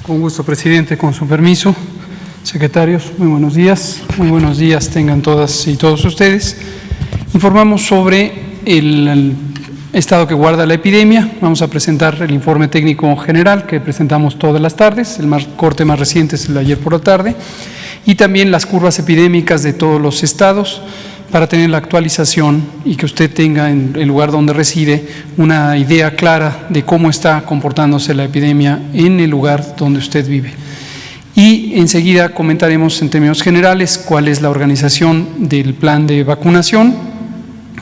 Con gusto, presidente, con su permiso. Secretarios, muy buenos días. Muy buenos días tengan todas y todos ustedes. Informamos sobre el estado que guarda la epidemia. Vamos a presentar el informe técnico general que presentamos todas las tardes. El corte más reciente es el de ayer por la tarde. Y también las curvas epidémicas de todos los estados para tener la actualización y que usted tenga en el lugar donde reside una idea clara de cómo está comportándose la epidemia en el lugar donde usted vive. Y enseguida comentaremos en términos generales cuál es la organización del plan de vacunación,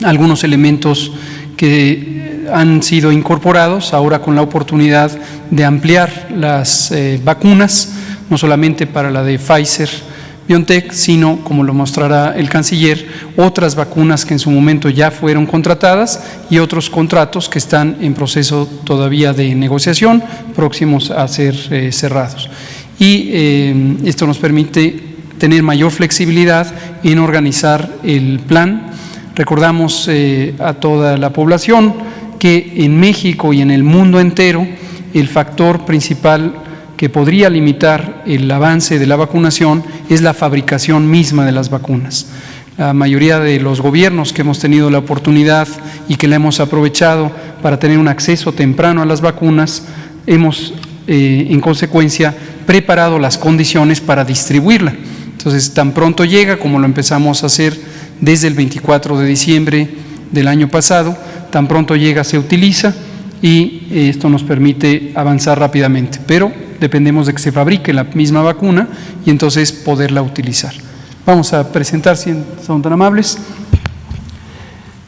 algunos elementos que han sido incorporados ahora con la oportunidad de ampliar las vacunas, no solamente para la de Pfizer-BioNTech, sino, como lo mostrará el canciller, otras vacunas que en su momento ya fueron contratadas y otros contratos que están en proceso todavía de negociación, próximos a ser cerrados. Y esto nos permite tener mayor flexibilidad en organizar el plan. Recordamos a toda la población que en México y en el mundo entero el factor principal que podría limitar el avance de la vacunación es la fabricación misma de las vacunas. La mayoría de los gobiernos que hemos tenido la oportunidad y que la hemos aprovechado para tener un acceso temprano a las vacunas, hemos en consecuencia preparado las condiciones para distribuirla. Entonces, tan pronto llega, como lo empezamos a hacer desde el 24 de diciembre del año pasado, tan pronto llega, se utiliza y esto nos permite avanzar rápidamente, pero dependemos de que se fabrique la misma vacuna y entonces poderla utilizar. Vamos a presentar, si son tan amables.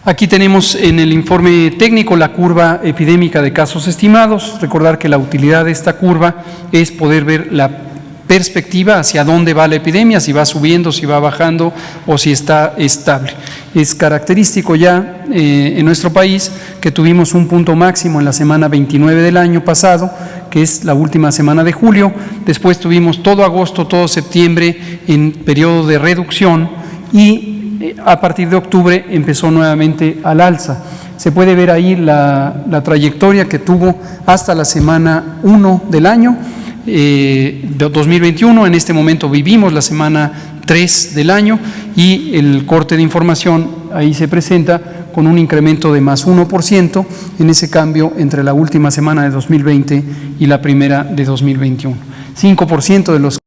Aquí tenemos en el informe técnico la curva epidémica de casos estimados. Recordar que la utilidad de esta curva es poder ver la perspectiva hacia dónde va la epidemia, si va subiendo, si va bajando o si está estable. Es característico ya en nuestro país que tuvimos un punto máximo en la semana 29 del año pasado, que es la última semana de julio. Después tuvimos todo agosto, todo septiembre en periodo de reducción y a partir de octubre empezó nuevamente al alza. Se puede ver ahí la trayectoria que tuvo hasta la semana 1 del año de 2021. En este momento vivimos la semana 3 del año y el corte de información ahí se presenta con un incremento de más 1% en ese cambio entre la última semana de 2020 y la primera de 2021. 5% de los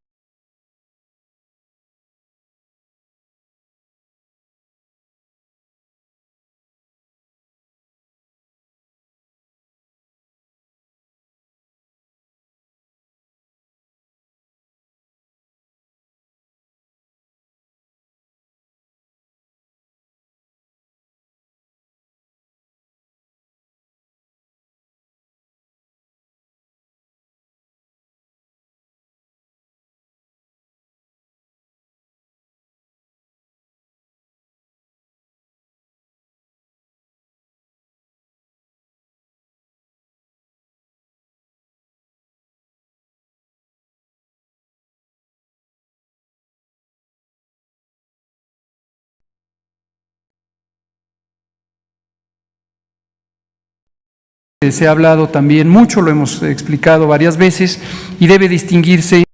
se ha hablado también mucho, lo hemos explicado varias veces y debe distinguirse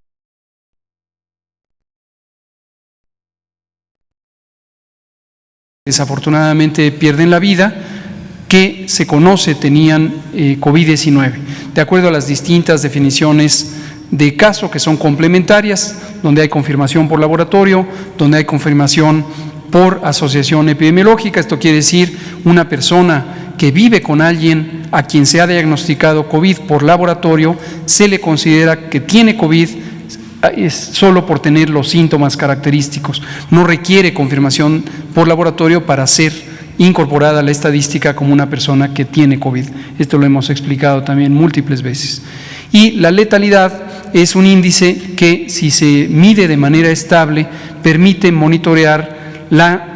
desafortunadamente pierden la vida, que se conoce tenían COVID-19, de acuerdo a las distintas definiciones de caso que son complementarias, donde hay confirmación por laboratorio, donde hay confirmación por asociación epidemiológica. Esto quiere decir una persona que vive con alguien a quien se ha diagnosticado COVID por laboratorio, se le considera que tiene COVID es solo por tener los síntomas característicos. No requiere confirmación por laboratorio para ser incorporada a la estadística como una persona que tiene COVID. Esto lo hemos explicado también múltiples veces. Y la letalidad es un índice que, si se mide de manera estable, permite monitorear la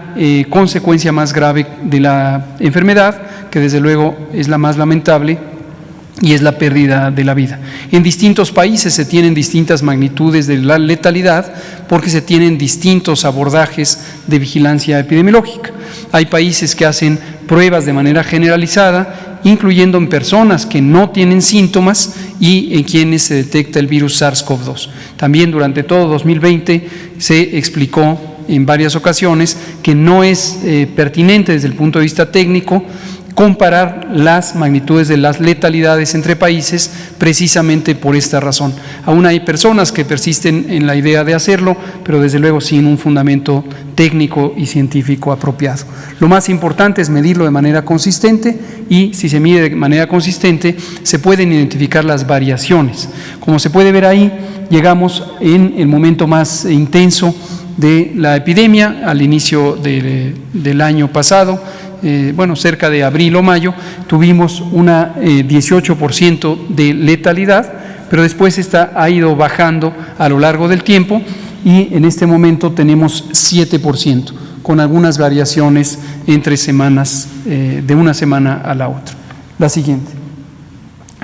consecuencia más grave de la enfermedad, que desde luego es la más lamentable, y es la pérdida de la vida. En distintos países se tienen distintas magnitudes de la letalidad porque se tienen distintos abordajes de vigilancia epidemiológica. Hay países que hacen pruebas de manera generalizada incluyendo en personas que no tienen síntomas y en quienes se detecta el virus SARS-CoV-2. También durante todo 2020 se explicó en varias ocasiones que no es pertinente desde el punto de vista técnico comparar las magnitudes de las letalidades entre países precisamente por esta razón. Aún hay personas que persisten en la idea de hacerlo, pero desde luego sin un fundamento técnico y científico apropiado. Lo más importante es medirlo de manera consistente y si se mide de manera consistente se pueden identificar las variaciones. Como se puede ver ahí, llegamos en el momento más intenso de la epidemia al inicio del año pasado, cerca de abril o mayo, tuvimos una 18% de letalidad, pero después ha ido bajando a lo largo del tiempo y en este momento tenemos 7%, con algunas variaciones entre semanas, de una semana a la otra. La siguiente.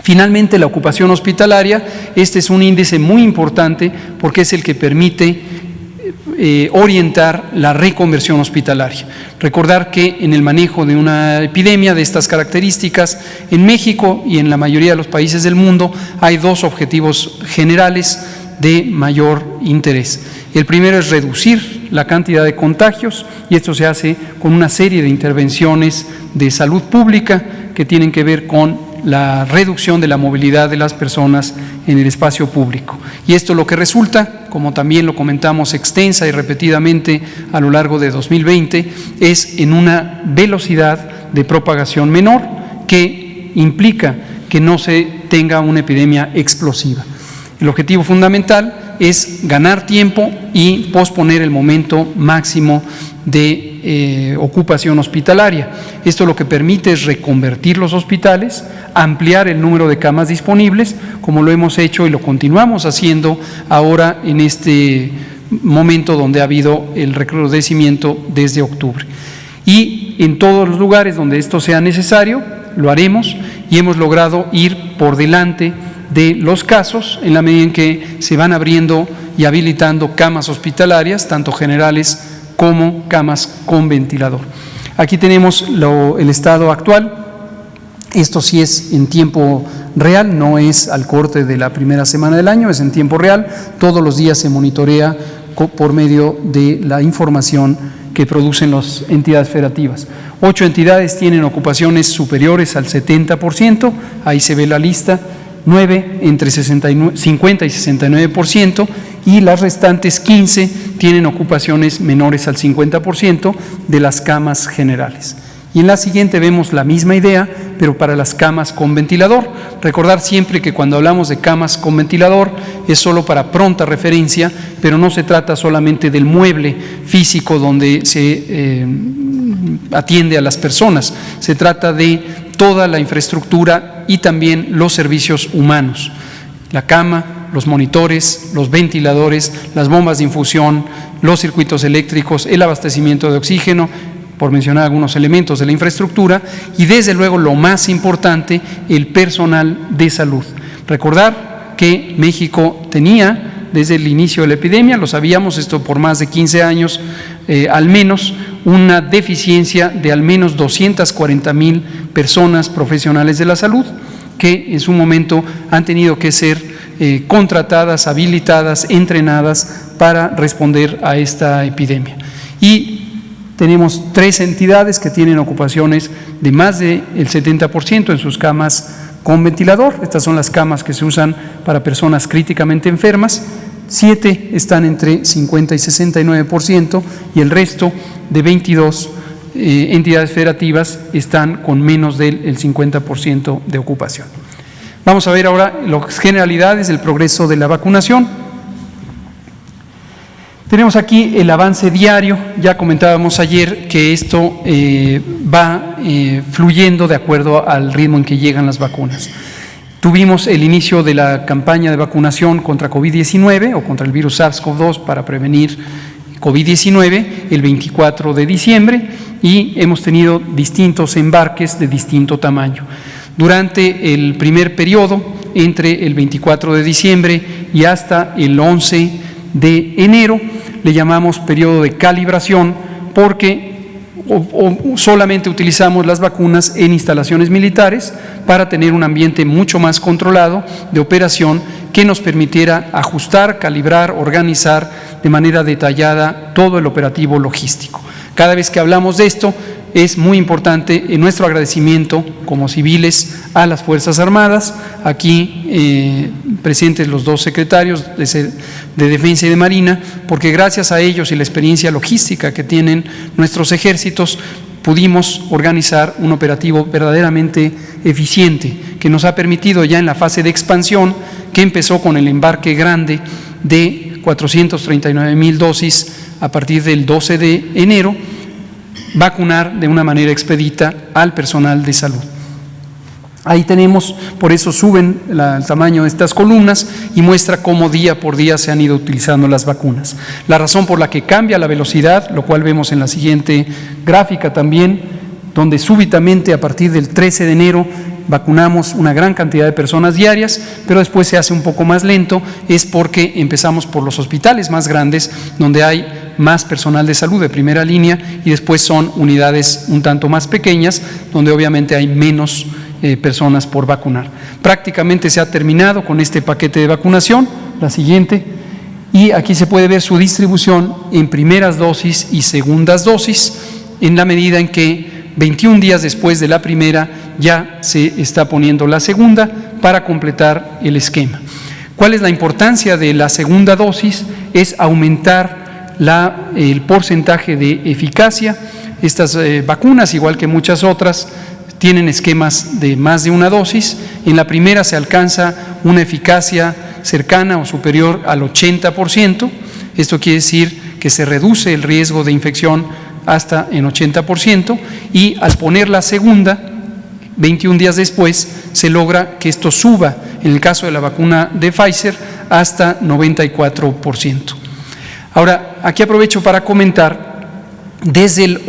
Finalmente, la ocupación hospitalaria. Este es un índice muy importante porque es el que permite orientar la reconversión hospitalaria. Recordar que en el manejo de una epidemia de estas características, en México y en la mayoría de los países del mundo, hay dos objetivos generales de mayor interés. El primero es reducir la cantidad de contagios y esto se hace con una serie de intervenciones de salud pública que tienen que ver con la reducción de la movilidad de las personas en el espacio público. Y esto lo que resulta, como también lo comentamos extensa y repetidamente a lo largo de 2020, es en una velocidad de propagación menor que implica que no se tenga una epidemia explosiva. El objetivo fundamental es ganar tiempo y posponer el momento máximo de ocupación hospitalaria. Esto lo que permite es reconvertir los hospitales, ampliar el número de camas disponibles, como lo hemos hecho y lo continuamos haciendo ahora en este momento donde ha habido el recrudecimiento desde octubre. Y en todos los lugares donde esto sea necesario, lo haremos y hemos logrado ir por delante de los casos en la medida en que se van abriendo y habilitando camas hospitalarias, tanto generales como camas con ventilador. Aquí tenemos el estado actual. Esto sí es en tiempo real, no es al corte de la primera semana del año, es en tiempo real. Todos los días se monitorea por medio de la información que producen las entidades federativas. 8 entidades tienen ocupaciones superiores al 70%, ahí se ve la lista. 9 entre 50 y 69% y las restantes 15 tienen ocupaciones menores al 50% de las camas generales. Y en la siguiente vemos la misma idea, pero para las camas con ventilador. Recordar siempre que cuando hablamos de camas con ventilador es solo para pronta referencia, pero no se trata solamente del mueble físico donde se atiende a las personas, se trata de toda la infraestructura y también los servicios humanos, la cama, los monitores, los ventiladores, las bombas de infusión, los circuitos eléctricos, el abastecimiento de oxígeno, por mencionar algunos elementos de la infraestructura y desde luego lo más importante, el personal de salud. Recordar que México tenía desde el inicio de la epidemia, lo sabíamos, esto por más de 15 años al menos, una deficiencia de al menos 240,000 personas profesionales de la salud que en su momento han tenido que ser contratadas, habilitadas, entrenadas para responder a esta epidemia. Y tenemos 3 entidades que tienen ocupaciones de más del 70% en sus camas con ventilador. Estas son las camas que se usan para personas críticamente enfermas. 7 están entre 50 y 69% y el resto de 22 entidades federativas están con menos del 50% de ocupación. Vamos a ver ahora las generalidades del progreso de la vacunación. Tenemos aquí el avance diario, ya comentábamos ayer que esto va fluyendo de acuerdo al ritmo en que llegan las vacunas. Tuvimos el inicio de la campaña de vacunación contra COVID-19 o contra el virus SARS-CoV-2 para prevenir COVID-19 el 24 de diciembre y hemos tenido distintos embarques de distinto tamaño. Durante el primer periodo, entre el 24 de diciembre y hasta el 11 de enero, le llamamos periodo de calibración porque o solamente utilizamos las vacunas en instalaciones militares para tener un ambiente mucho más controlado de operación que nos permitiera ajustar, calibrar, organizar de manera detallada todo el operativo logístico. Cada vez que hablamos de esto, es muy importante nuestro agradecimiento como civiles a las Fuerzas Armadas, aquí presentes los dos secretarios de Defensa y de Marina, porque gracias a ellos y la experiencia logística que tienen nuestros ejércitos, pudimos organizar un operativo verdaderamente eficiente, que nos ha permitido ya en la fase de expansión, que empezó con el embarque grande de 439,000 dosis a partir del 12 de enero, vacunar de una manera expedita al personal de salud. Ahí tenemos, por eso suben el tamaño de estas columnas y muestra cómo día por día se han ido utilizando las vacunas. La razón por la que cambia la velocidad, lo cual vemos en la siguiente gráfica también, donde súbitamente a partir del 13 de enero vacunamos una gran cantidad de personas diarias, pero después se hace un poco más lento, es porque empezamos por los hospitales más grandes, donde hay más personal de salud de primera línea, y después son unidades un tanto más pequeñas, donde obviamente hay menos personas por vacunar. Prácticamente se ha terminado con este paquete de vacunación, la siguiente, y aquí se puede ver su distribución en primeras dosis y segundas dosis, en la medida en que 21 días después de la primera ya se está poniendo la segunda para completar el esquema. ¿Cuál es la importancia de la segunda dosis? Es aumentar el porcentaje de eficacia. Estas vacunas, igual que muchas otras, tienen esquemas de más de una dosis. En la primera se alcanza una eficacia cercana o superior al 80%. Esto quiere decir que se reduce el riesgo de infección hasta en 80%, y al poner la segunda, 21 días después, se logra que esto suba, en el caso de la vacuna de Pfizer, hasta 94%. Ahora, aquí aprovecho para comentar, desde el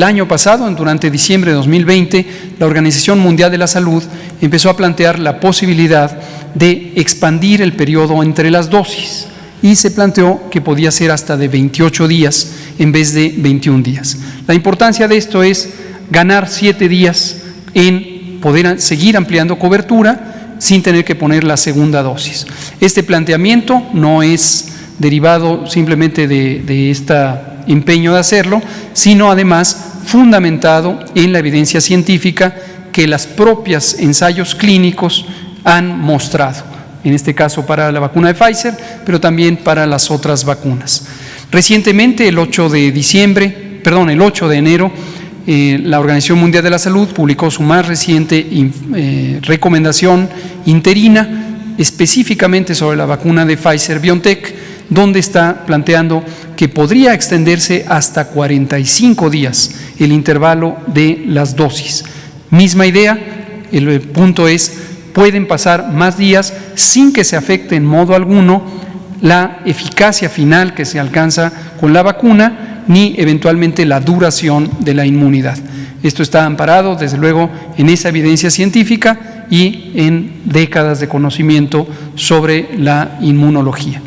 año pasado, durante diciembre de 2020, la Organización Mundial de la Salud empezó a plantear la posibilidad de expandir el periodo entre las dosis, y se planteó que podía ser hasta de 28 días en vez de 21 días. La importancia de esto es ganar 7 días en poder seguir ampliando cobertura sin tener que poner la segunda dosis. Este planteamiento no es derivado simplemente de este empeño de hacerlo, sino además fundamentado en la evidencia científica que los propios ensayos clínicos han mostrado. En este caso para la vacuna de Pfizer, pero también para las otras vacunas. Recientemente, el 8 de enero, la Organización Mundial de la Salud publicó su más reciente recomendación interina, específicamente sobre la vacuna de Pfizer-BioNTech, donde está planteando que podría extenderse hasta 45 días el intervalo de las dosis. Misma idea, el punto es, pueden pasar más días sin que se afecte en modo alguno la eficacia final que se alcanza con la vacuna, ni eventualmente la duración de la inmunidad. Esto está amparado, desde luego, en esa evidencia científica y en décadas de conocimiento sobre la inmunología.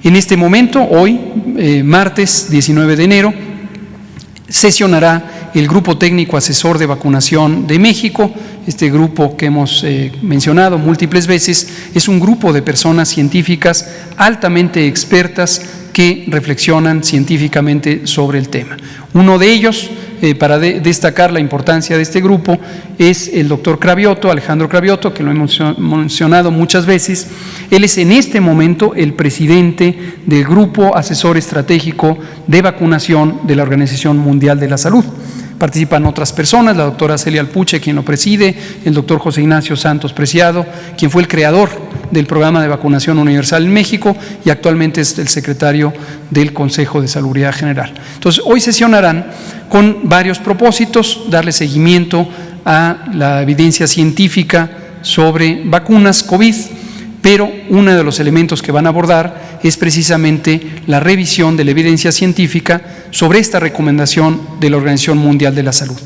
En este momento, hoy, martes 19 de enero, sesionará el Grupo Técnico Asesor de Vacunación de México. Este grupo que hemos mencionado múltiples veces es un grupo de personas científicas altamente expertas que reflexionan científicamente sobre el tema. Uno de ellos, para destacar la importancia de este grupo, es el doctor Cravioto, Alejandro Cravioto, que lo hemos mencionado muchas veces. Él es en este momento el presidente del Grupo Asesor Estratégico de Vacunación de la Organización Mundial de la Salud. Participan otras personas, la doctora Celia Alpuche, quien lo preside, el doctor José Ignacio Santos Preciado, quien fue el creador del programa de vacunación universal en México y actualmente es el secretario del Consejo de Salubridad General. Entonces, hoy sesionarán con varios propósitos: darle seguimiento a la evidencia científica sobre vacunas COVID, pero uno de los elementos que van a abordar es precisamente la revisión de la evidencia científica sobre esta recomendación de la Organización Mundial de la Salud.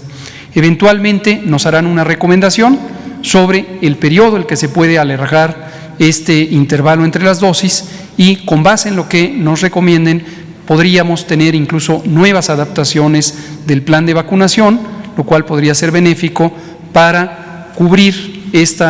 Eventualmente nos harán una recomendación sobre el periodo en el que se puede alargar este intervalo entre las dosis, y con base en lo que nos recomienden podríamos tener incluso nuevas adaptaciones del plan de vacunación, lo cual podría ser benéfico para cubrir este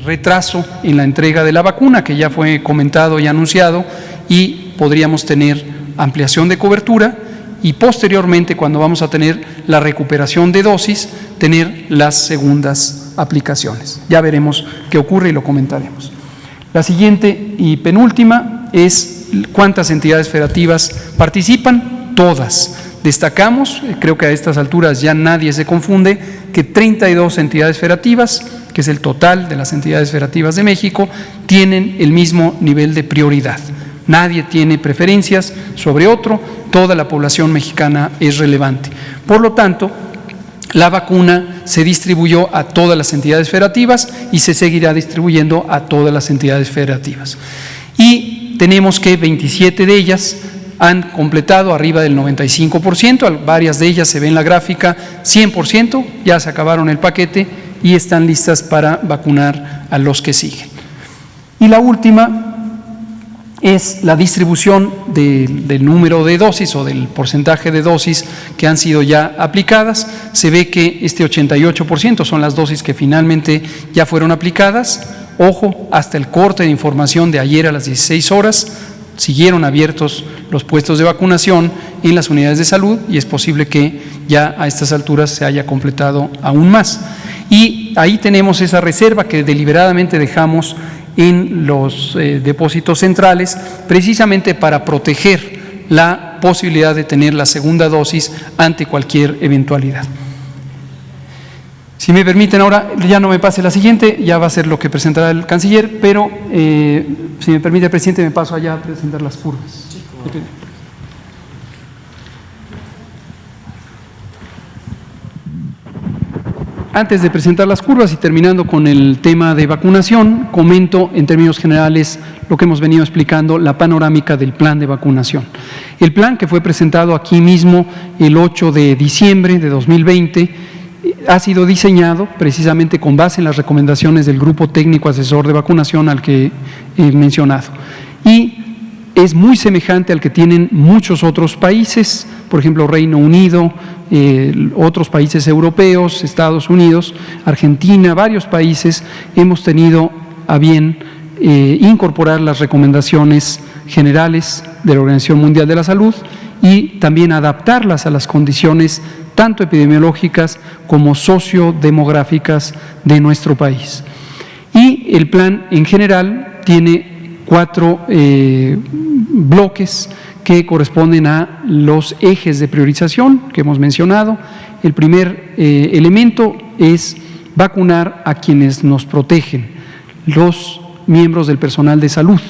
retraso en la entrega de la vacuna, que ya fue comentado y anunciado, y podríamos tener ampliación de cobertura y posteriormente, cuando vamos a tener la recuperación de dosis, tener las segundas aplicaciones. Ya veremos qué ocurre y lo comentaremos. La siguiente y penúltima es cuántas entidades federativas participan. Todas. Destacamos, creo que a estas alturas ya nadie se confunde, que 32 entidades federativas, que es el total de las entidades federativas de México, tienen el mismo nivel de prioridad. Nadie tiene preferencias sobre otro, toda la población mexicana es relevante. Por lo tanto, la vacuna se distribuyó a todas las entidades federativas y se seguirá distribuyendo a todas las entidades federativas. Y tenemos que 27 de ellas han completado arriba del 95%, varias de ellas se ve en la gráfica, 100%, ya se acabaron el paquete y están listas para vacunar a los que siguen. Y la última es la distribución del número de dosis o del porcentaje de dosis que han sido ya aplicadas. Se ve que este 88% son las dosis que finalmente ya fueron aplicadas. Ojo, hasta el corte de información de ayer a las 16 horas, siguieron abiertos los puestos de vacunación en las unidades de salud y es posible que ya a estas alturas se haya completado aún más. Y ahí tenemos esa reserva que deliberadamente dejamos en los depósitos centrales, precisamente para proteger la posibilidad de tener la segunda dosis ante cualquier eventualidad. Si me permiten ahora, ya no me pase la siguiente, ya va a ser lo que presentará el canciller, pero si me permite, presidente, me paso allá a presentar las curvas. Antes de presentar las curvas y terminando con el tema de vacunación, comento en términos generales lo que hemos venido explicando, la panorámica del plan de vacunación. El plan que fue presentado aquí mismo el 8 de diciembre de 2020 ha sido diseñado precisamente con base en las recomendaciones del Grupo Técnico Asesor de Vacunación al que he mencionado. Y es muy semejante al que tienen muchos otros países, por ejemplo, Reino Unido, otros países europeos, Estados Unidos, Argentina, varios países hemos tenido a bien incorporar las recomendaciones generales de la Organización Mundial de la Salud y también adaptarlas a las condiciones tanto epidemiológicas como sociodemográficas de nuestro país. Y el plan en general tiene 4 bloques que corresponden a los ejes de priorización que hemos mencionado. El primer elemento es vacunar a quienes nos protegen, los miembros del personal de salud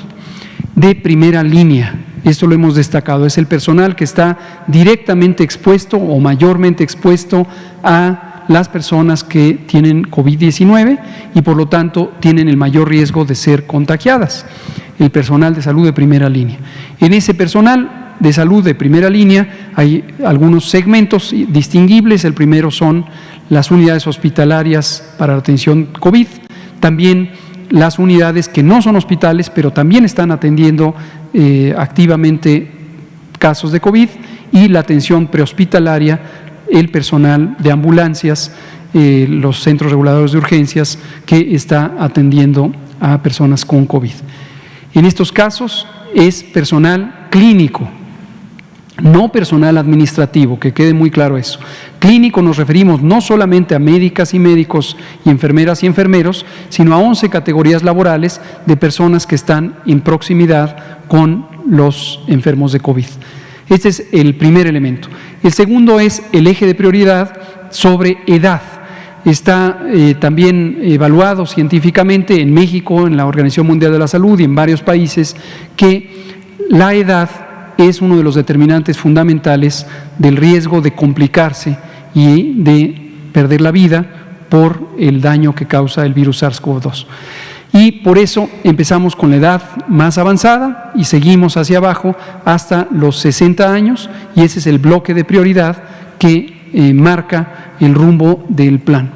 de primera línea. Esto lo hemos destacado, es el personal que está directamente expuesto o mayormente expuesto a las personas que tienen COVID-19 y por lo tanto tienen el mayor riesgo de ser contagiadas, el personal de salud de primera línea. En ese personal de salud de primera línea hay algunos segmentos distinguibles. El primero son las unidades hospitalarias para la atención COVID, también las unidades que no son hospitales, pero también están atendiendo activamente casos de COVID, y la atención prehospitalaria, el personal de ambulancias, los centros reguladores de urgencias que está atendiendo a personas con COVID. En estos casos es personal clínico, no personal administrativo, que quede muy claro eso. Clínico nos referimos no solamente a médicas y médicos y enfermeras y enfermeros, sino a 11 categorías laborales de personas que están en proximidad con los enfermos de COVID. Este es el primer elemento. El segundo es el eje de prioridad sobre edad. Está también evaluado científicamente en México, en la Organización Mundial de la Salud y en varios países, que la edad es uno de los determinantes fundamentales del riesgo de complicarse y de perder la vida por el daño que causa el virus SARS-CoV-2. Y por eso empezamos con la edad más avanzada y seguimos hacia abajo hasta los 60 años, y ese es el bloque de prioridad que marca el rumbo del plan.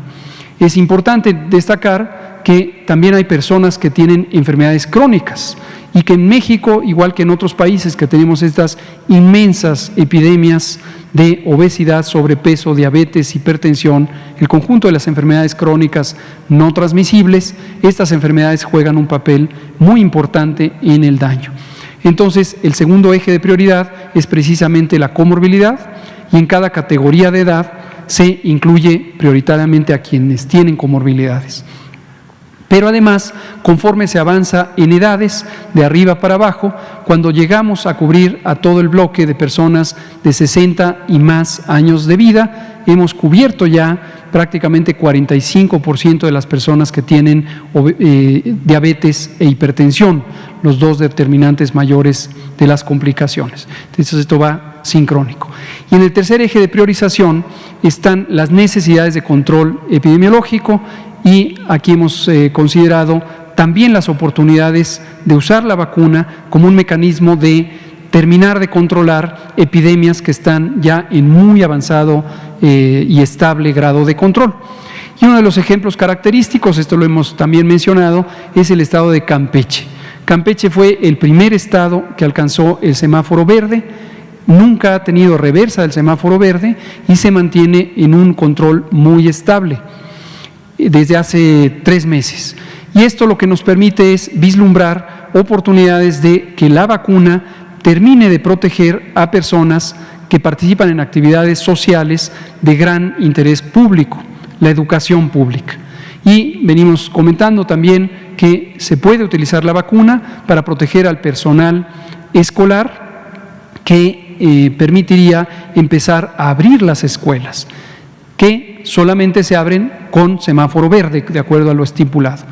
Es importante destacar que también hay personas que tienen enfermedades crónicas, y que en México, igual que en otros países que tenemos estas inmensas epidemias de obesidad, sobrepeso, diabetes, hipertensión, el conjunto de las enfermedades crónicas no transmisibles, estas enfermedades juegan un papel muy importante en el daño. Entonces, el segundo eje de prioridad es precisamente la comorbilidad, y en cada categoría de edad se incluye prioritariamente a quienes tienen comorbilidades. Pero además, conforme se avanza en edades, de arriba para abajo, cuando llegamos a cubrir a todo el bloque de personas de 60 y más años de vida, hemos cubierto ya prácticamente 45% de las personas que tienen diabetes e hipertensión, los dos determinantes mayores de las complicaciones. Entonces, esto va sincrónico. Y en el tercer eje de priorización están las necesidades de control epidemiológico, y aquí hemos considerado también las oportunidades de usar la vacuna como un mecanismo de terminar de controlar epidemias que están ya en muy avanzado y estable grado de control. Y uno de los ejemplos característicos, esto lo hemos también mencionado, es el estado de Campeche. Campeche fue el primer estado que alcanzó el semáforo verde, nunca ha tenido reversa del semáforo verde y se mantiene en un control muy estable desde hace 3 meses. Y esto lo que nos permite es vislumbrar oportunidades de que la vacuna termine de proteger a personas que participan en actividades sociales de gran interés público, la educación pública. Y venimos comentando también que se puede utilizar la vacuna para proteger al personal escolar, que permitiría empezar a abrir las escuelas, que solamente se abren con semáforo verde, de acuerdo a lo estipulado.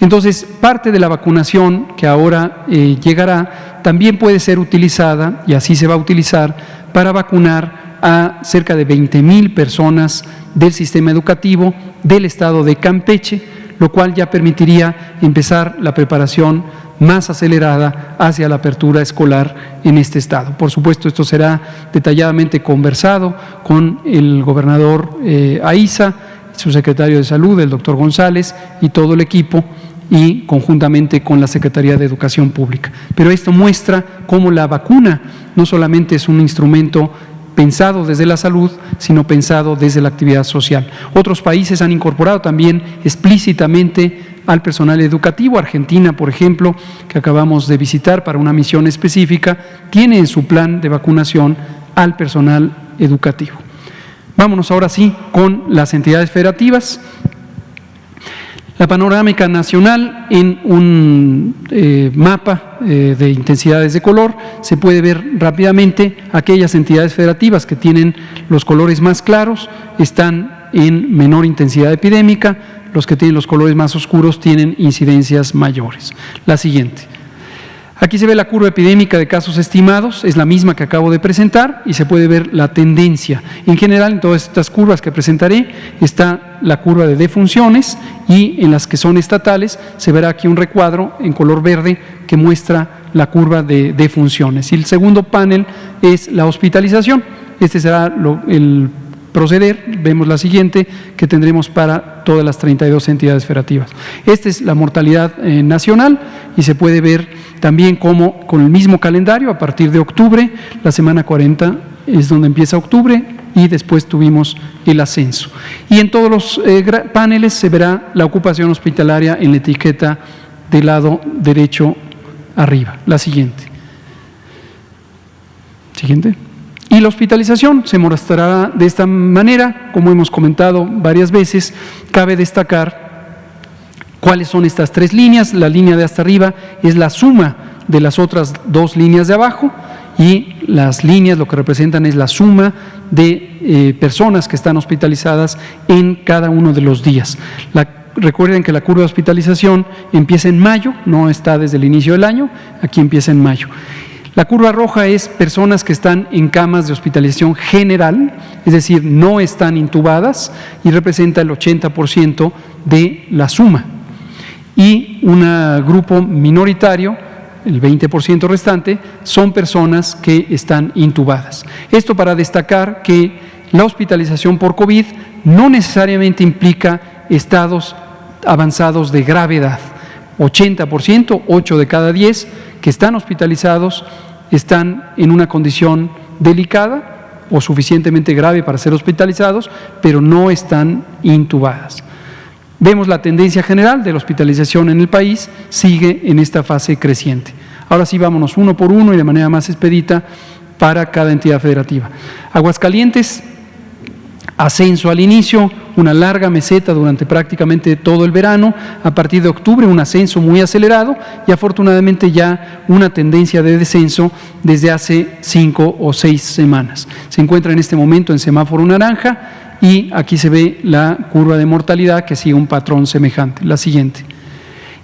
Entonces, parte de la vacunación que ahora llegará también puede ser utilizada, y así se va a utilizar, para vacunar a cerca de 20,000 personas del sistema educativo del estado de Campeche, lo cual ya permitiría empezar la preparación más acelerada hacia la apertura escolar en este estado. Por supuesto, esto será detalladamente conversado con el gobernador Aiza, su secretario de Salud, el doctor González, y todo el equipo, y conjuntamente con la Secretaría de Educación Pública. Pero esto muestra cómo la vacuna no solamente es un instrumento pensado desde la salud, sino pensado desde la actividad social. Otros países han incorporado también explícitamente al personal educativo. Argentina, por ejemplo, que acabamos de visitar para una misión específica, tiene en su plan de vacunación al personal educativo. Vámonos ahora sí con las entidades federativas. La panorámica nacional en un mapa de intensidades de color, se puede ver rápidamente aquellas entidades federativas que tienen los colores más claros, están en menor intensidad epidémica, los que tienen los colores más oscuros tienen incidencias mayores. La siguiente. Aquí se ve la curva epidémica de casos estimados, es la misma que acabo de presentar y se puede ver la tendencia. En general, en todas estas curvas que presentaré está la curva de defunciones y en las que son estatales se verá aquí un recuadro en color verde que muestra la curva de defunciones. Y el segundo panel es la hospitalización. Este será el proceder, vemos la siguiente, que tendremos para todas las 32 entidades federativas. Esta es la mortalidad nacional y se puede ver también cómo con el mismo calendario, a partir de octubre, la semana 40 es donde empieza octubre y después tuvimos el ascenso. Y en todos los paneles se verá la ocupación hospitalaria en la etiqueta del lado derecho arriba. La siguiente. Siguiente. Y la hospitalización se mostrará de esta manera, como hemos comentado varias veces. Cabe destacar cuáles son estas 3 líneas. La línea de hasta arriba es la suma de las otras 2 líneas de abajo y las líneas lo que representan es la suma de personas que están hospitalizadas en cada uno de los días. Recuerden que la curva de hospitalización empieza en mayo, no está desde el inicio del año, aquí empieza en mayo. La curva roja es personas que están en camas de hospitalización general, es decir, no están intubadas y representa el 80% de la suma. Y un grupo minoritario, el 20% restante, son personas que están intubadas. Esto para destacar que la hospitalización por COVID no necesariamente implica estados avanzados de gravedad. 80%, 8 de cada 10 que están hospitalizados están en una condición delicada o suficientemente grave para ser hospitalizados, pero no están intubadas. Vemos la tendencia general de la hospitalización en el país, sigue en esta fase creciente. Ahora sí, vámonos uno por uno y de manera más expedita para cada entidad federativa. Aguascalientes, ascenso al inicio, una larga meseta durante prácticamente todo el verano, a partir de octubre un ascenso muy acelerado y afortunadamente ya una tendencia de descenso desde hace 5 o 6 semanas. Se encuentra en este momento en semáforo naranja y aquí se ve la curva de mortalidad que sigue un patrón semejante, la siguiente.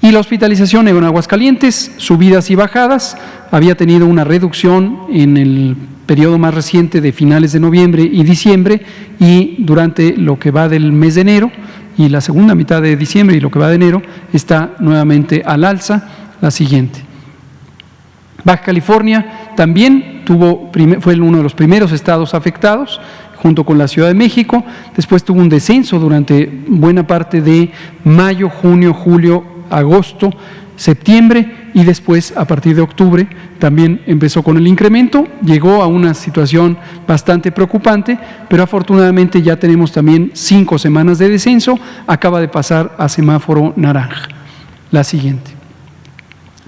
Y la hospitalización en Aguascalientes, subidas y bajadas, había tenido una reducción en el periodo más reciente de finales de noviembre y diciembre y durante lo que va del mes de enero y la segunda mitad de diciembre y lo que va de enero está nuevamente al alza, la siguiente. Baja California también fue uno de los primeros estados afectados junto con la Ciudad de México, después tuvo un descenso durante buena parte de mayo, junio, julio, agosto, septiembre y después a partir de octubre también empezó con el incremento, llegó a una situación bastante preocupante, pero afortunadamente ya tenemos también 5 semanas de descenso, acaba de pasar a semáforo naranja. La siguiente.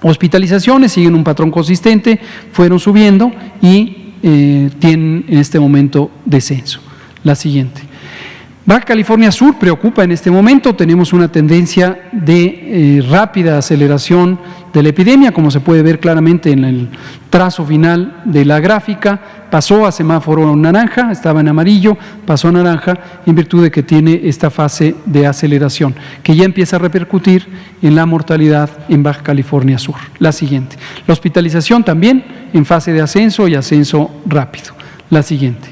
Hospitalizaciones siguen un patrón consistente, fueron subiendo y tienen en este momento descenso. La siguiente. Baja California Sur preocupa en este momento, tenemos una tendencia de rápida aceleración de la epidemia, como se puede ver claramente en el trazo final de la gráfica, pasó a semáforo naranja, estaba en amarillo, pasó a naranja en virtud de que tiene esta fase de aceleración, que ya empieza a repercutir en la mortalidad en Baja California Sur. La siguiente. La hospitalización también en fase de ascenso y ascenso rápido. La siguiente.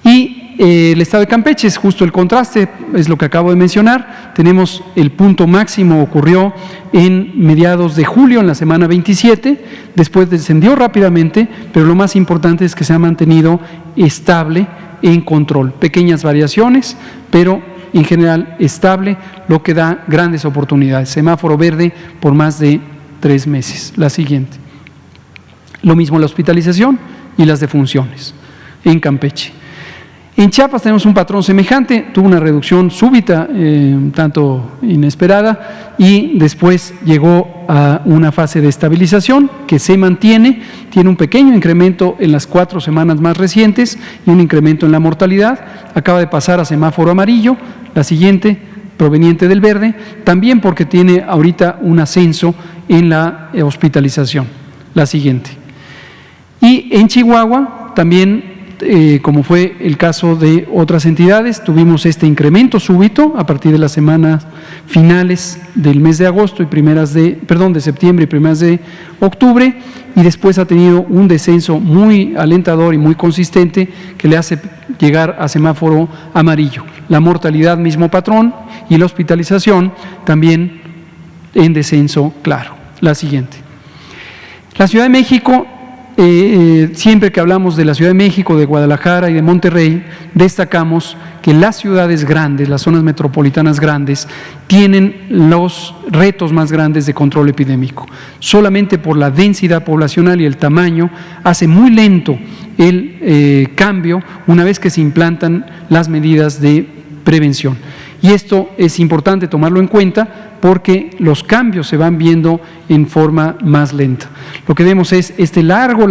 Y el estado de Campeche es justo el contraste, es lo que acabo de mencionar. Tenemos el punto máximo, ocurrió en mediados de julio, en la semana 27, después descendió rápidamente, pero lo más importante es que se ha mantenido estable en control. Pequeñas variaciones, pero en general estable, lo que da grandes oportunidades. Semáforo verde por más de 3 meses. La siguiente. Lo mismo la hospitalización y las defunciones en Campeche. En Chiapas tenemos un patrón semejante, tuvo una reducción súbita, tanto inesperada, y después llegó a una fase de estabilización que se mantiene, tiene un pequeño incremento en las 4 semanas más recientes y un incremento en la mortalidad, acaba de pasar a semáforo amarillo, la siguiente, proveniente del verde, también porque tiene ahorita un ascenso en la hospitalización, la siguiente. Y en Chihuahua también, como fue el caso de otras entidades, tuvimos este incremento súbito a partir de las semanas finales del mes de agosto y de septiembre y primeras de octubre, y después ha tenido un descenso muy alentador y muy consistente que le hace llegar a semáforo amarillo. La mortalidad, mismo patrón, y la hospitalización también en descenso claro. La siguiente. La Ciudad de México. Siempre que hablamos de la Ciudad de México, de Guadalajara y de Monterrey, destacamos que las ciudades grandes, las zonas metropolitanas grandes, tienen los retos más grandes de control epidémico. Solamente por la densidad poblacional y el tamaño hace muy lento el cambio una vez que se implantan las medidas de prevención. Y esto es importante tomarlo en cuenta porque los cambios se van viendo en forma más lenta. Lo que vemos es este largo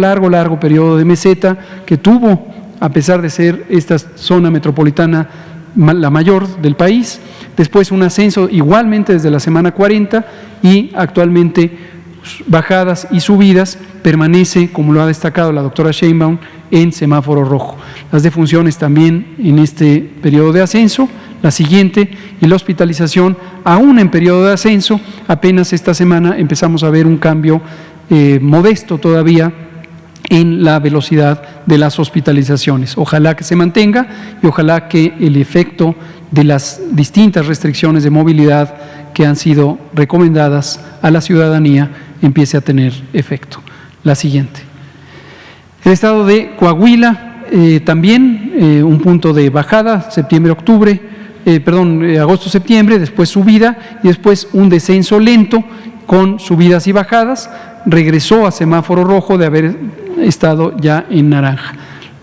periodo de meseta que tuvo, a pesar de ser esta zona metropolitana la mayor del país, después un ascenso igualmente desde la semana 40 y actualmente bajadas y subidas, permanece, como lo ha destacado la doctora Sheinbaum, en semáforo rojo. Las defunciones también en este periodo de ascenso, la siguiente, y la hospitalización aún en periodo de ascenso. Apenas esta semana empezamos a ver un cambio modesto todavía en la velocidad de las hospitalizaciones. Ojalá que se mantenga y ojalá que el efecto de las distintas restricciones de movilidad que han sido recomendadas a la ciudadanía empiece a tener efecto. La siguiente. El estado de Coahuila, también un punto de bajada, septiembre-octubre, agosto-septiembre, después subida y después un descenso lento con subidas y bajadas. Regresó a semáforo rojo de haber estado ya en naranja.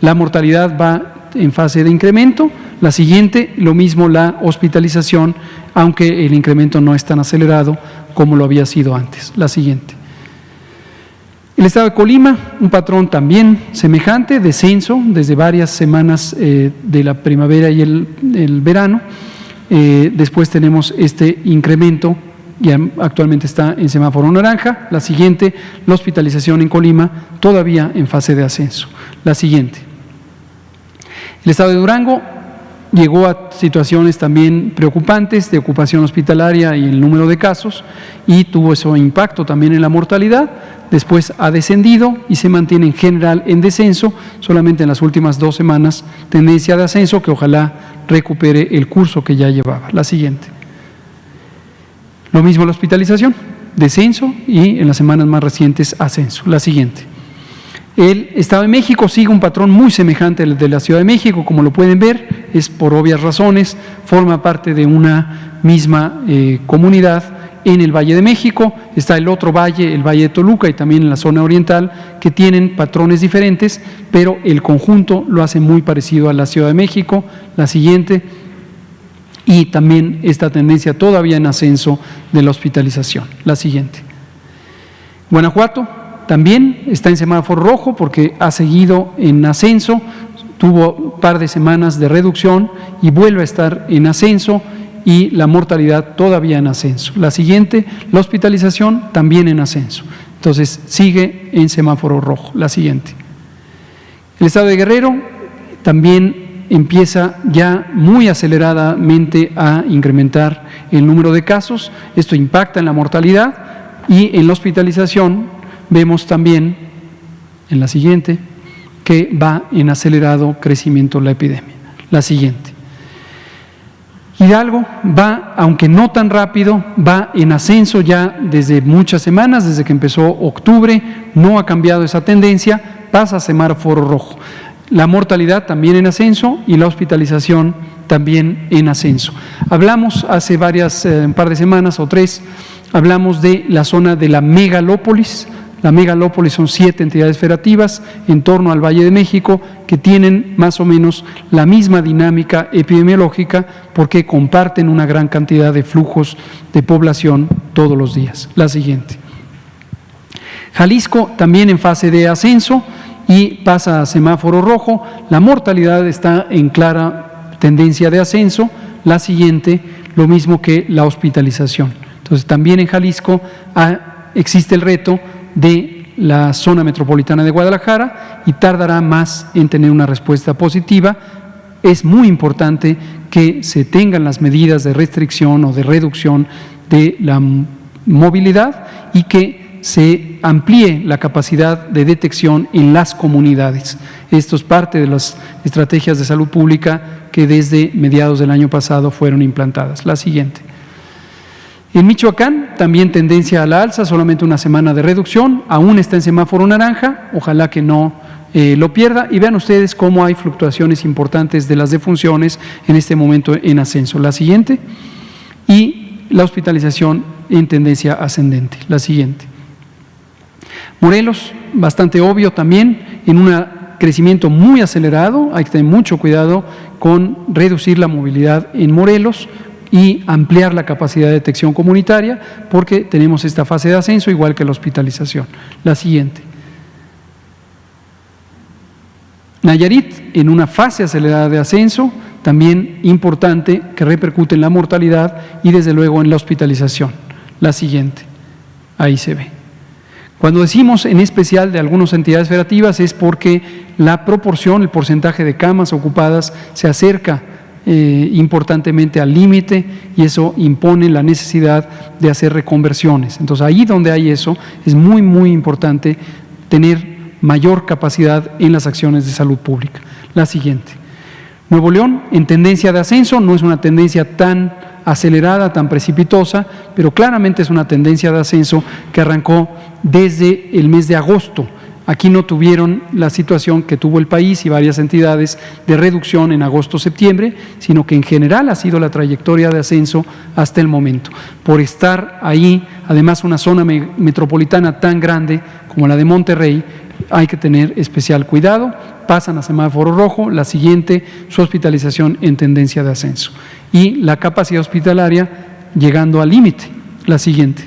La mortalidad va en fase de incremento. La siguiente, lo mismo la hospitalización, aunque el incremento no es tan acelerado como lo había sido antes. La siguiente. El estado de Colima, un patrón también semejante, descenso desde varias semanas de la primavera y el verano. Después tenemos este incremento y actualmente está en semáforo naranja. La siguiente, la hospitalización en Colima, todavía en fase de ascenso. La siguiente. El estado de Durango llegó a situaciones también preocupantes de ocupación hospitalaria y el número de casos, y tuvo ese impacto también en la mortalidad. Después ha descendido y se mantiene en general en descenso, solamente en las últimas 2 semanas tendencia de ascenso, que ojalá recupere el curso que ya llevaba. La siguiente. Lo mismo la hospitalización, descenso, y en las semanas más recientes ascenso. La siguiente. El Estado de México sigue un patrón muy semejante al de la Ciudad de México, como lo pueden ver, es por obvias razones, forma parte de una misma comunidad en el Valle de México. Está el otro valle, el Valle de Toluca, y también en la zona oriental, que tienen patrones diferentes, pero el conjunto lo hace muy parecido a la Ciudad de México. La siguiente. Y también esta tendencia todavía en ascenso de la hospitalización. La siguiente. Guanajuato también está en semáforo rojo porque ha seguido en ascenso, tuvo un par de semanas de reducción y vuelve a estar en ascenso, y la mortalidad todavía en ascenso. La siguiente, la hospitalización también en ascenso. Entonces sigue en semáforo rojo. La siguiente. El estado de Guerrero también empieza ya muy aceleradamente a incrementar el número de casos. Esto impacta en la mortalidad, y en la hospitalización vemos también, en la siguiente, que va en acelerado crecimiento la epidemia. La siguiente. Hidalgo va, aunque no tan rápido, va en ascenso ya desde muchas semanas, desde que empezó octubre, no ha cambiado esa tendencia, pasa a semáforo rojo. La mortalidad también en ascenso y la hospitalización también en ascenso. Hablamos hace un par de semanas o 3, hablamos de la zona de la megalópolis. La megalópolis son 7 entidades federativas en torno al Valle de México que tienen más o menos la misma dinámica epidemiológica porque comparten una gran cantidad de flujos de población todos los días. La siguiente. Jalisco también en fase de ascenso y pasa a semáforo rojo. La mortalidad está en clara tendencia de ascenso. La siguiente, lo mismo que la hospitalización. Entonces también en Jalisco existe el reto de la zona metropolitana de Guadalajara y tardará más en tener una respuesta positiva. Es muy importante que se tengan las medidas de restricción o de reducción de la movilidad y que se amplíe la capacidad de detección en las comunidades. Esto es parte de las estrategias de salud pública que desde mediados del año pasado fueron implantadas. La siguiente. En Michoacán, también tendencia a la alza, solamente una semana de reducción, aún está en semáforo naranja, ojalá que no lo pierda, y vean ustedes cómo hay fluctuaciones importantes de las defunciones en este momento en ascenso. La siguiente, y la hospitalización en tendencia ascendente. La siguiente. Morelos, bastante obvio también, en un crecimiento muy acelerado, hay que tener mucho cuidado con reducir la movilidad en Morelos y ampliar la capacidad de detección comunitaria porque tenemos esta fase de ascenso igual que la hospitalización. La siguiente. Nayarit en una fase acelerada de ascenso, también importante que repercute en la mortalidad y desde luego en la hospitalización. La siguiente. Ahí se ve. Cuando decimos en especial de algunas entidades federativas es porque la proporción, el porcentaje de camas ocupadas se acerca importantemente al límite y eso impone la necesidad de hacer reconversiones. Entonces ahí donde hay eso es muy muy importante tener mayor capacidad en las acciones de salud pública. La siguiente. Nuevo León en tendencia de ascenso, no es una tendencia tan acelerada, tan precipitosa, pero claramente es una tendencia de ascenso que arrancó desde el mes de agosto. Aquí no tuvieron la situación que tuvo el país y varias entidades de reducción en agosto-septiembre, sino que en general ha sido la trayectoria de ascenso hasta el momento. Por estar ahí, además una zona metropolitana tan grande como la de Monterrey, hay que tener especial cuidado. Pasan a semáforo rojo, la siguiente, su hospitalización en tendencia de ascenso. Y la capacidad hospitalaria llegando al límite, la siguiente.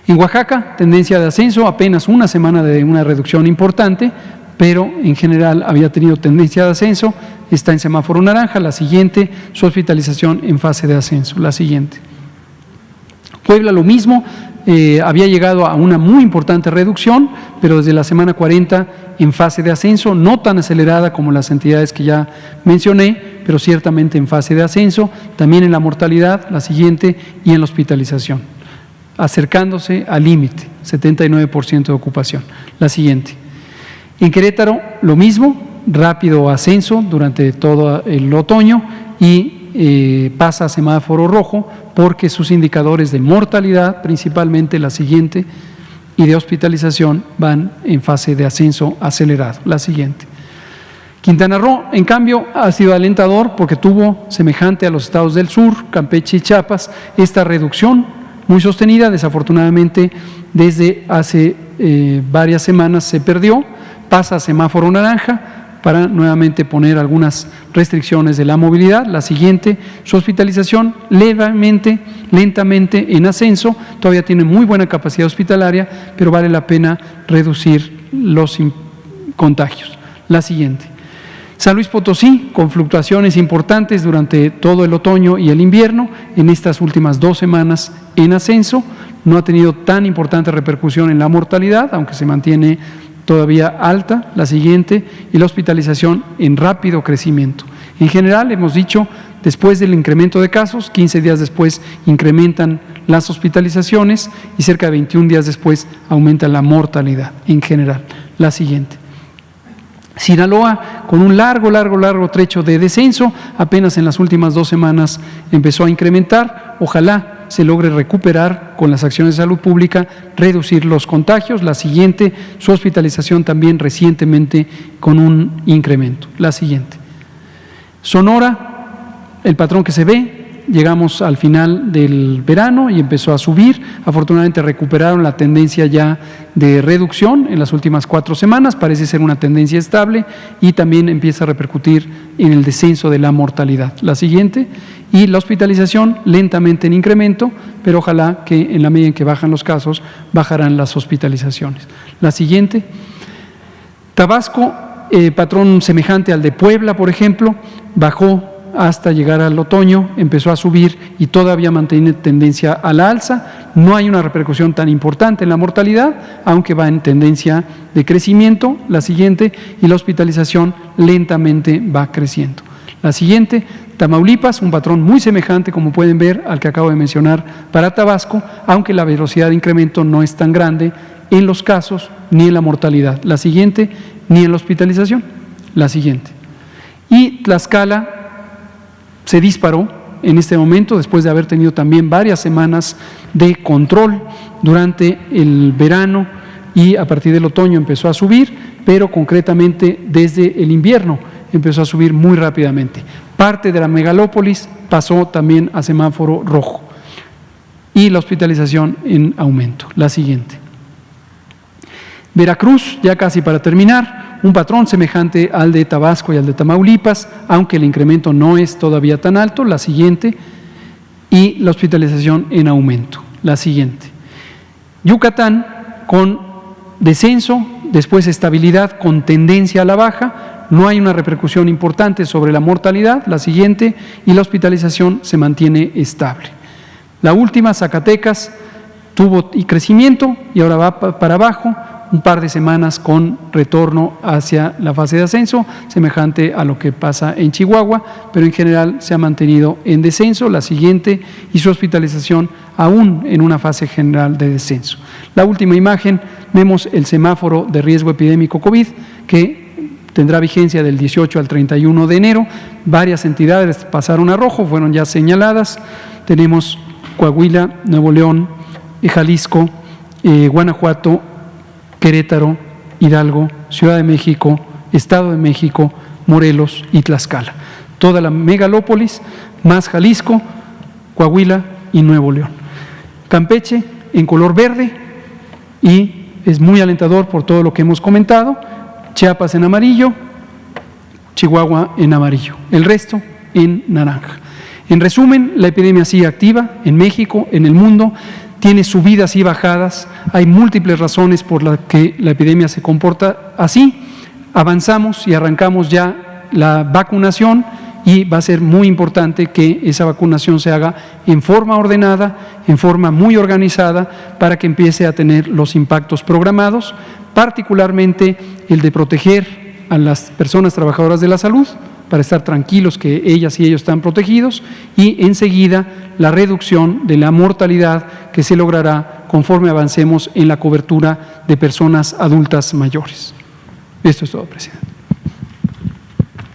En Oaxaca, tendencia de ascenso, apenas una semana de una reducción importante, pero en general había tenido tendencia de ascenso, está en semáforo naranja. La siguiente, su hospitalización en fase de ascenso, la siguiente. Puebla lo mismo, había llegado a una muy importante reducción, pero desde la semana 40 en fase de ascenso, no tan acelerada como las entidades que ya mencioné, pero ciertamente en fase de ascenso, también en la mortalidad, la siguiente, y en la hospitalización, acercándose al límite, 79% de ocupación. La siguiente. En Querétaro, lo mismo, rápido ascenso durante todo el otoño y pasa a semáforo rojo porque sus indicadores de mortalidad, principalmente la siguiente, y de hospitalización van en fase de ascenso acelerado. La siguiente. Quintana Roo, en cambio, ha sido alentador porque tuvo, semejante a los estados del sur, Campeche y Chiapas, esta reducción muy sostenida. Desafortunadamente, desde hace varias semanas se perdió, pasa a semáforo naranja para nuevamente poner algunas restricciones de la movilidad. La siguiente, su hospitalización levemente, lentamente en ascenso, todavía tiene muy buena capacidad hospitalaria, pero vale la pena reducir los contagios. La siguiente. San Luis Potosí, con fluctuaciones importantes durante todo el otoño y el invierno, en estas últimas 2 semanas en ascenso, no ha tenido tan importante repercusión en la mortalidad, aunque se mantiene todavía alta, la siguiente, y la hospitalización en rápido crecimiento. En general, hemos dicho, después del incremento de casos, 15 días después incrementan las hospitalizaciones y cerca de 21 días después aumenta la mortalidad en general. La siguiente. Sinaloa, con un largo trecho de descenso, apenas en las últimas 2 semanas empezó a incrementar. Ojalá se logre recuperar con las acciones de salud pública, reducir los contagios. La siguiente, su hospitalización también recientemente con un incremento. La siguiente. Sonora, el patrón que se ve, llegamos al final del verano y empezó a subir. Afortunadamente recuperaron la tendencia ya de reducción en las últimas 4 semanas, parece ser una tendencia estable y también empieza a repercutir en el descenso de la mortalidad. La siguiente, y la hospitalización lentamente en incremento, pero ojalá que en la medida en que bajan los casos, bajarán las hospitalizaciones. La siguiente. Tabasco, patrón semejante al de Puebla, por ejemplo, bajó hasta llegar al otoño, empezó a subir y todavía mantiene tendencia a la alza. No hay una repercusión tan importante en la mortalidad, aunque va en tendencia de crecimiento. La siguiente, y la hospitalización lentamente va creciendo. La siguiente, Tamaulipas, un patrón muy semejante, como pueden ver, al que acabo de mencionar para Tabasco, aunque la velocidad de incremento no es tan grande en los casos ni en la mortalidad. La siguiente, ni en la hospitalización. La siguiente. Y Tlaxcala se disparó en este momento, después de haber tenido también varias semanas de control durante el verano y a partir del otoño empezó a subir, pero concretamente desde el invierno empezó a subir muy rápidamente. Parte de la megalópolis pasó también a semáforo rojo y la hospitalización en aumento. La siguiente. Veracruz, ya casi para terminar, un patrón semejante al de Tabasco y al de Tamaulipas, aunque el incremento no es todavía tan alto. La siguiente, y la hospitalización en aumento. La siguiente. Yucatán, con descenso, después estabilidad con tendencia a la baja, no hay una repercusión importante sobre la mortalidad. La siguiente, y la hospitalización se mantiene estable. La última, Zacatecas, tuvo crecimiento y ahora va para abajo, un par de semanas con retorno hacia la fase de ascenso, semejante a lo que pasa en Chihuahua, pero en general se ha mantenido en descenso. La siguiente, y su hospitalización aún en una fase general de descenso. La última imagen, vemos el semáforo de riesgo epidémico COVID, que tendrá vigencia del 18 al 31 de enero. Varias entidades pasaron a rojo, fueron ya señaladas. Tenemos Coahuila, Nuevo León, Jalisco, Guanajuato, Querétaro, Hidalgo, Ciudad de México, Estado de México, Morelos y Tlaxcala. Toda la megalópolis, más Jalisco, Coahuila y Nuevo León. Campeche en color verde y es muy alentador por todo lo que hemos comentado. Chiapas en amarillo, Chihuahua en amarillo, el resto en naranja. En resumen, la epidemia sigue activa en México, en el mundo, tiene subidas y bajadas, hay múltiples razones por las que la epidemia se comporta así. Avanzamos y arrancamos ya la vacunación y va a ser muy importante que esa vacunación se haga en forma ordenada, en forma muy organizada, para que empiece a tener los impactos programados, particularmente el de proteger a las personas trabajadoras de la salud, para estar tranquilos que ellas y ellos están protegidos, y enseguida la reducción de la mortalidad que se logrará conforme avancemos en la cobertura de personas adultas mayores. Esto es todo, presidente.